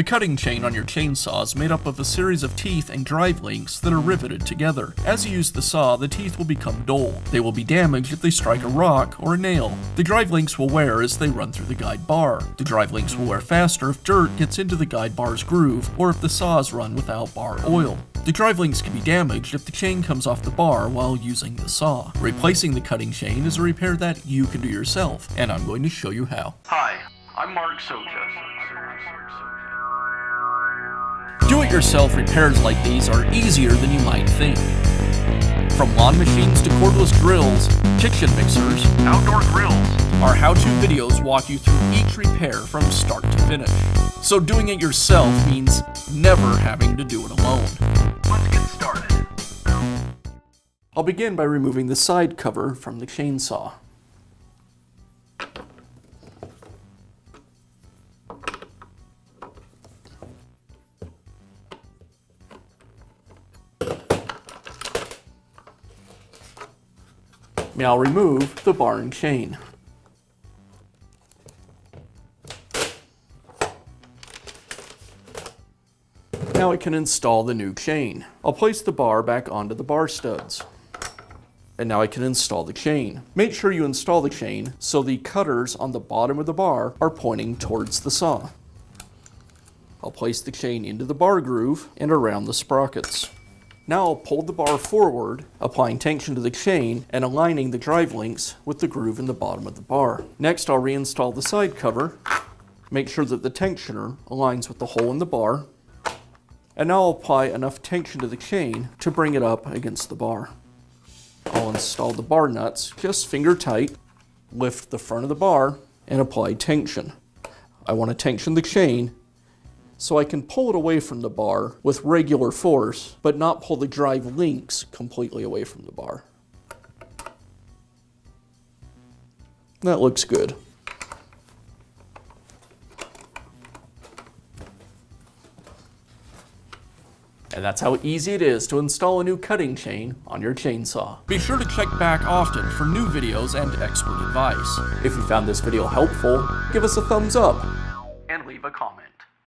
The cutting chain on your chainsaw is made up of a series of teeth and drive links that are riveted together. As you use the saw, the teeth will become dull. They will be damaged if they strike a rock or a nail. The drive links will wear as they run through the guide bar. The drive links will wear faster if dirt gets into the guide bar's groove or if the saw is run without bar oil. The drive links can be damaged if the chain comes off the bar while using the saw. Replacing the cutting chain is a repair that you can do yourself, and I'm going to show you how. Hi, I'm Mark Socha. Do-it-yourself repairs like these are easier than you might think. From lawn machines to cordless drills, kitchen mixers, Outdoor grills. our how-to videos walk you through each repair from start to finish. So doing it yourself means never having to do it alone. Let's get started. I'll begin by removing the side cover from the chainsaw. Now remove the bar and chain. Now I can install the new chain. I'll place the bar back onto the bar studs. And now I can install the chain. Make sure you install the chain so the cutters on the bottom of the bar are pointing towards the saw. I'll place the chain into the bar groove and around the sprockets. Now I'll pull the bar forward, applying tension to the chain and aligning the drive links with the groove in the bottom of the bar. Next, I'll reinstall the side cover, make sure that the tensioner aligns with the hole in the bar, and now I'll apply enough tension to the chain to bring it up against the bar. I'll install the bar nuts just finger tight, lift the front of the bar, and apply tension. I want to tension the chain so I can pull it away from the bar with regular force, but not pull the drive links completely away from the bar. That looks good. And that's how easy it is to install a new cutting chain on your chainsaw. Be sure to check back often for new videos and expert advice. If you found this video helpful, give us a thumbs up And leave a comment.